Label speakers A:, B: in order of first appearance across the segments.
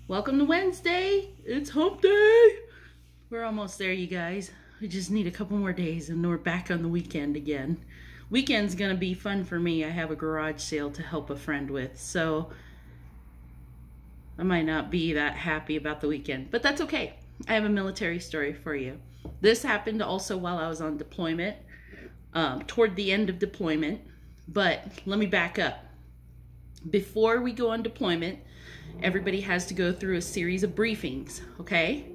A: Welcome to Wednesday. It's hump day. We're almost there, you guys. We just need a couple more days and we're back on the weekend again. Weekend's gonna be fun for me. I have a garage sale to help a friend with, so I might not be that happy about the weekend, but that's okay. I have a military story for you. This happened also while I was on deployment, toward the end of deployment, but let me back up. Before we go on deployment, everybody has to go through a series of briefings, okay?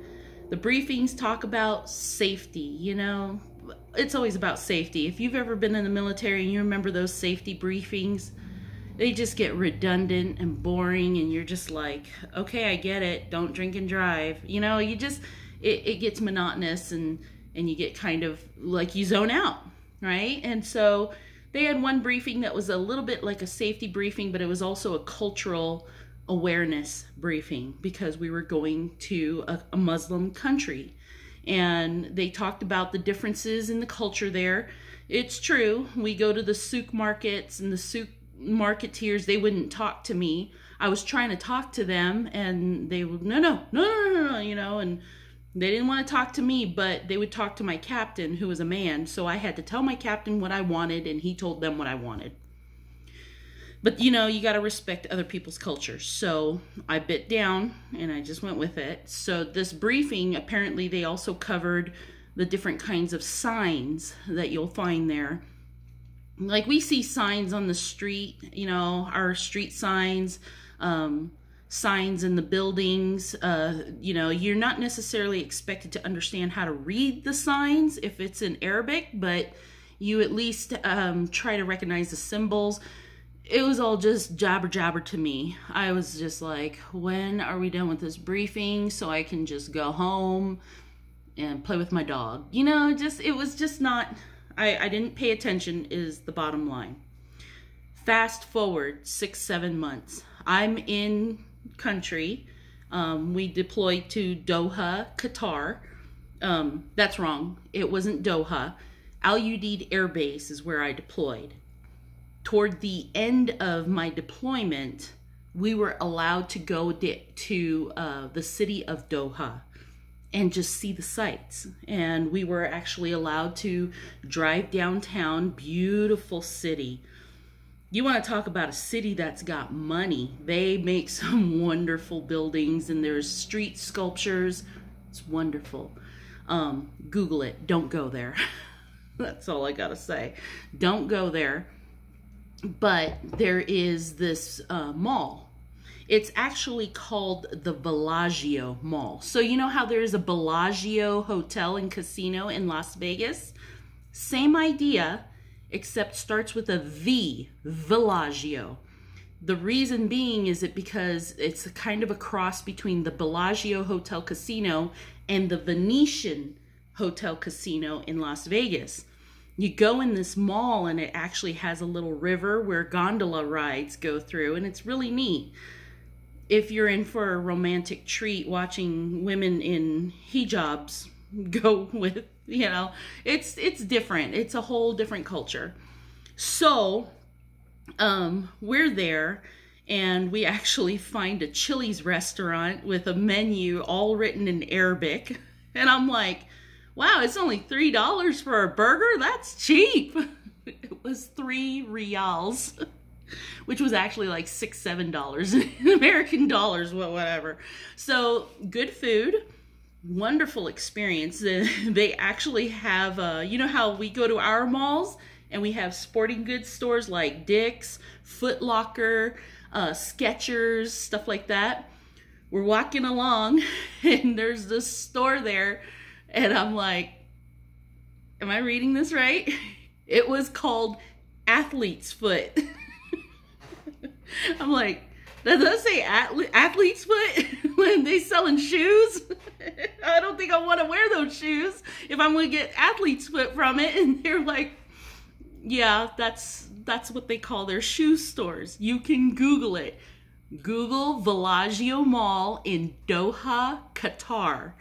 A: The briefings talk about safety, you know? It's always about safety. If you've ever been in the military and you remember those safety briefings, they just get redundant and boring and you're just like, okay, I get it. Don't drink and drive. You know, you just, it gets monotonous and you get kind of like you zone out, right? And so they had one briefing that was a little bit like a safety briefing, but it was also a cultural awareness briefing because we were going to a Muslim country. And they talked about the differences in the culture there. It's true. We go to the souk markets and the souk marketeers, they wouldn't talk to me. I was trying to talk to them and they would, no, you know, and they didn't want to talk to me, but they would talk to my captain, who was a man. So I had to tell my captain what I wanted and he told them what I wanted. But you know, you got to respect other people's cultures. So I bit down and I just went with it. So this briefing, apparently they also covered the different kinds of signs that you'll find there. Like we see signs on the street, you know, our street signs, signs in the buildings. You know, you're not necessarily expected to understand how to read the signs if it's in Arabic, but you at least try to recognize the symbols. It was all just jabber to me. I was just like, when are we done with this briefing so I can just go home and play with my dog? You know, it was just not, I didn't pay attention is the bottom line. Fast forward 6-7 months. I'm in country. We deployed to Doha, Qatar. That's wrong. It wasn't Doha. Al Udeid Air Base is where I deployed. Toward the end of my deployment, we were allowed to go to the city of Doha and just see the sights. And we were actually allowed to drive downtown, beautiful city. You want to talk about a city that's got money. They make some wonderful buildings and there's street sculptures. It's wonderful. Google it. Don't go there. That's all I gotta say. Don't go there. But there is this mall. It's actually called the Bellagio Mall. So you know how there is a Bellagio hotel and casino in Las Vegas? Same idea, except starts with a V, Bellagio. The reason being is because it's a kind of a cross between the Bellagio Hotel Casino and the Venetian Hotel Casino in Las Vegas. You go in this mall and it actually has a little river where gondola rides go through, and it's really neat. If you're in for a romantic treat watching women in hijabs go with, you know, it's different. It's a whole different culture. So we're there and we actually find a Chili's restaurant with a menu all written in Arabic. And I'm like, wow, it's only $3 for a burger? That's cheap. It was 3 reals, which was actually like $6-7 in American dollars, whatever. So good food, wonderful experience. They actually have, you know how we go to our malls and we have sporting goods stores like Dick's, Foot Locker, Skechers, stuff like that. We're walking along and there's this store there. And I'm like, am I reading this right? It was called Athlete's Foot. I'm like, does that say Athlete's Foot when they selling shoes? I don't think I want to wear those shoes if I'm going to get Athlete's Foot from it. And they're like, yeah, that's what they call their shoe stores. You can Google it. Google Bellagio Mall in Doha, Qatar.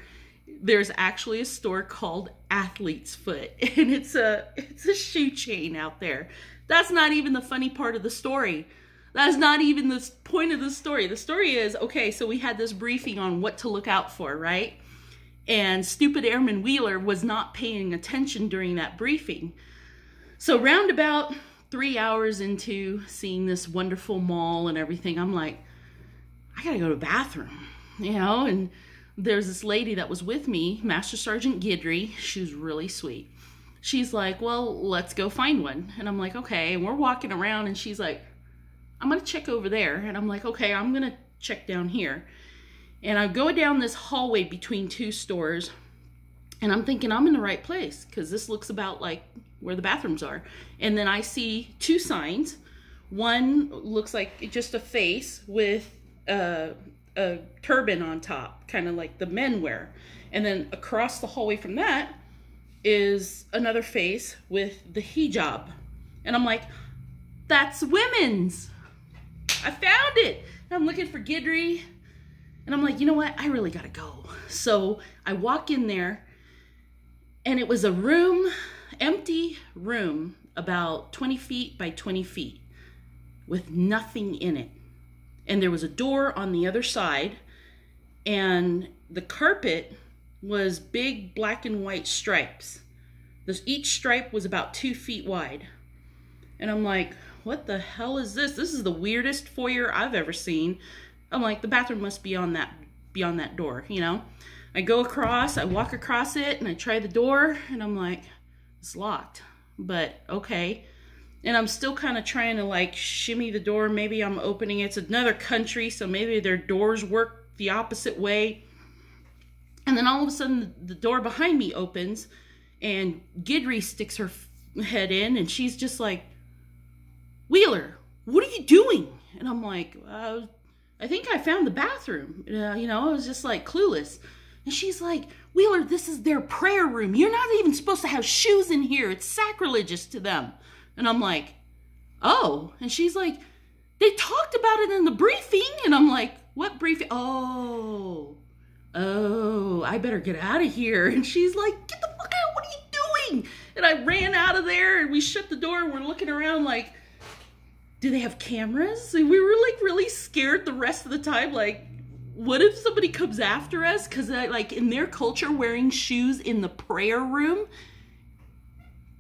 A: There's actually a store called Athlete's Foot, and it's a shoe chain out there. That's not even the funny part of the story. That's not even the point of the story. The story is, okay, so we had this briefing on what to look out for, right? And stupid Airman Wheeler was not paying attention during that briefing. So round about 3 hours into seeing this wonderful mall and everything, I'm like, I gotta go to the bathroom, you know? And there's this lady that was with me, Master Sergeant Guidry. She was really sweet. She's like, well, let's go find one. And I'm like, okay. And we're walking around and she's like, I'm gonna check over there. And I'm like, okay, I'm gonna check down here. And I go down this hallway between two stores and I'm thinking I'm in the right place because this looks about like where the bathrooms are. And then I see two signs. One looks like just a face with a turban on top, kind of like the men wear. And then across the hallway from that is another face with the hijab. And I'm like, that's women's. I found it. I'm looking for Guidry. And I'm like, you know what? I really gotta go. So I walk in there and it was a room, empty room, about 20 feet by 20 feet with nothing in it. And there was a door on the other side and the carpet was big black and white stripes. Each stripe was about 2 feet wide. And I'm like, what the hell is this? This is the weirdest foyer I've ever seen. I'm like, the bathroom must be on beyond that door, you know? I go across, I walk across it, and I try the door, and I'm like, it's locked, but okay. And I'm still kind of trying to like shimmy the door. Maybe I'm opening it. It's another country, so maybe their doors work the opposite way. And then all of a sudden, the door behind me opens, and Guidry sticks her head in, and she's just like, Wheeler, what are you doing? And I'm like, I think I found the bathroom. You know, I was just like clueless. And she's like, Wheeler, this is their prayer room. You're not even supposed to have shoes in here. It's sacrilegious to them. And I'm like, oh. And she's like, they talked about it in the briefing. And I'm like, what briefing? Oh, I better get out of here. And she's like, get the fuck out. What are you doing? And I ran out of there and we shut the door and we're looking around like, do they have cameras? And we were like really scared the rest of the time. Like, what if somebody comes after us? Because like in their culture, wearing shoes in the prayer room,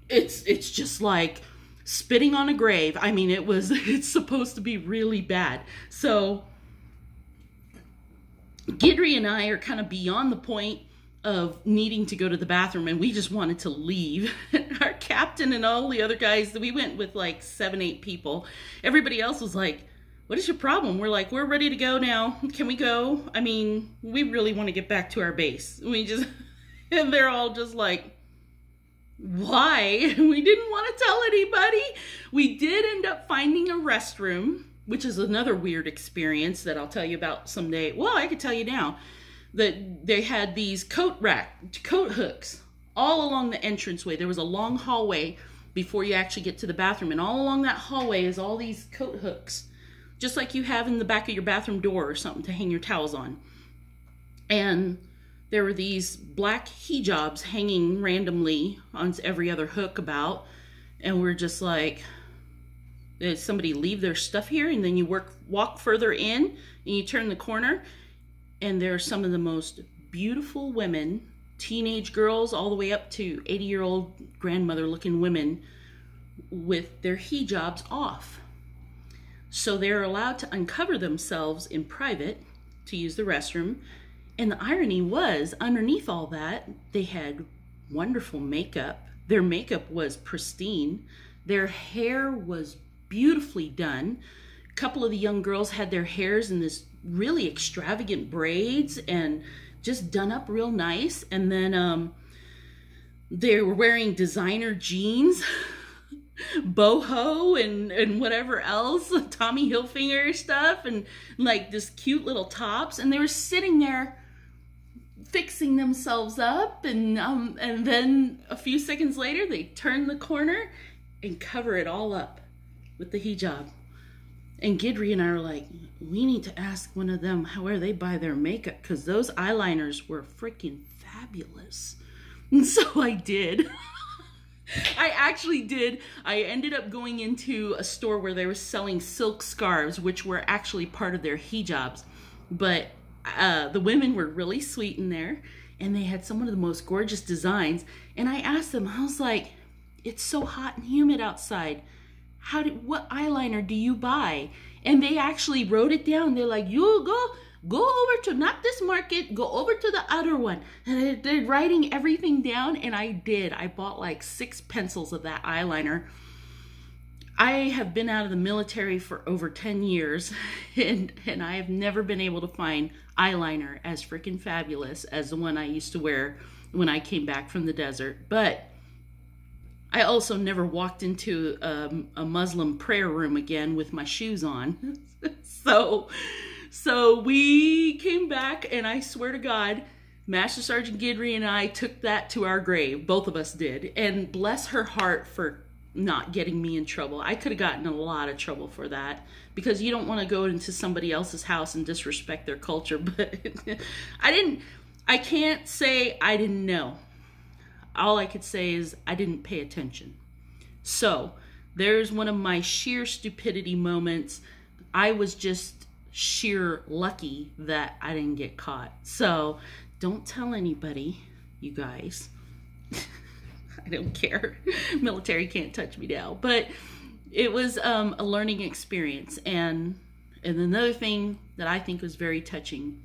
A: it's just like spitting on a grave. I mean, it's supposed to be really bad. So Guidry and I are kind of beyond the point of needing to go to the bathroom, and we just wanted to leave. Our captain and all the other guys, we went with like 7, 8 people. Everybody else was like, what is your problem? We're like, we're ready to go now. Can we go? I mean, we really want to get back to our base. And they're all just like, why? We didn't want to tell anybody. We did end up finding a restroom, which is another weird experience that I'll tell you about someday. Well, I could tell you now. That they had these coat hooks all along the entranceway. There was a long hallway before you actually get to the bathroom, and all along that hallway is all these coat hooks, just like you have in the back of your bathroom door or something to hang your towels on. And there were these black hijabs hanging randomly on every other hook about, and we're just like, did somebody leave their stuff here? And then you walk further in and you turn the corner, and there are some of the most beautiful women, teenage girls all the way up to 80-year-old grandmother-looking women with their hijabs off. So they're allowed to uncover themselves in private to use the restroom. And the irony was, underneath all that, they had wonderful makeup. Their makeup was pristine. Their hair was beautifully done. A couple of the young girls had their hairs in this really extravagant braids and just done up real nice. And then they were wearing designer jeans, boho and whatever else, Tommy Hilfiger stuff, and like this cute little tops. And they were sitting there fixing themselves up, and then a few seconds later they turn the corner and cover it all up with the hijab. And Guidry and I were like, we need to ask one of them where they buy their makeup, because those eyeliners were freaking fabulous. And so I did. I actually did. I ended up going into a store where they were selling silk scarves, which were actually part of their hijabs. But the women were really sweet in there, and they had some of the most gorgeous designs. And I asked them, I was like, it's so hot and humid outside. What eyeliner do you buy? And they actually wrote it down. They're like, you go over to, not this market, go over to the other one. And they're writing everything down, and I did. I bought like 6 pencils of that eyeliner. I have been out of the military for over 10 years, and I have never been able to find eyeliner as freaking fabulous as the one I used to wear when I came back from the desert. But I also never walked into a Muslim prayer room again with my shoes on. So we came back, and I swear to God, Master Sergeant Guidry and I took that to our grave. Both of us did. And bless her heart for not getting me in trouble. I could have gotten in a lot of trouble for that, because you don't want to go into somebody else's house and disrespect their culture. But I can't say I didn't know. All I could say is I didn't pay attention. So there's one of my sheer stupidity moments. I was just sheer lucky that I didn't get caught. So don't tell anybody, you guys. I don't care. Military can't touch me now. But it was a learning experience. And another thing that I think was very touching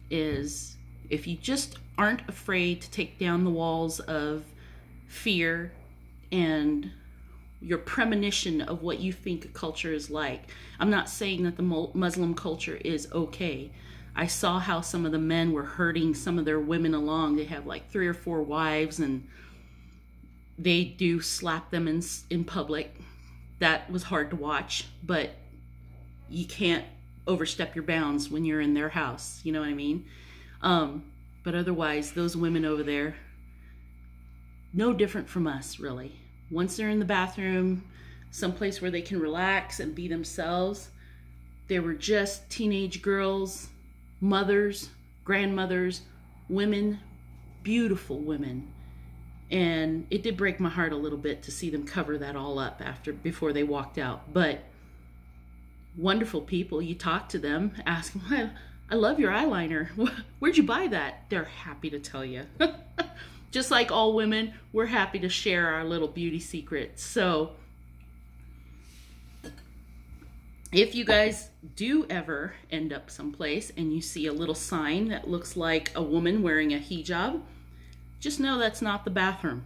A: is, if you just aren't afraid to take down the walls of fear and your premonition of what you think a culture is like. I'm not saying that the Muslim culture is okay. I saw how some of the men were herding some of their women along. They have like 3 or 4 wives, and they do slap them in public. That was hard to watch, but you can't overstep your bounds when you're in their house. You know what I mean? But otherwise, those women over there, no different from us, really. Once they're in the bathroom, someplace where they can relax and be themselves, they were just teenage girls, mothers, grandmothers, women, beautiful women. And it did break my heart a little bit to see them cover that all up before they walked out. But wonderful people. You talk to them, ask them, I love your eyeliner. Where'd you buy that? They're happy to tell you. Just like all women, we're happy to share our little beauty secrets. So if you guys do ever end up someplace and you see a little sign that looks like a woman wearing a hijab, just know that's not the bathroom.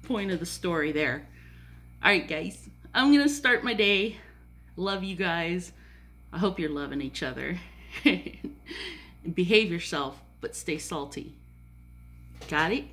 A: Point of the story there. All right, guys, I'm going to start my day. Love you guys. I hope you're loving each other. Behave yourself, but stay salty. Got it?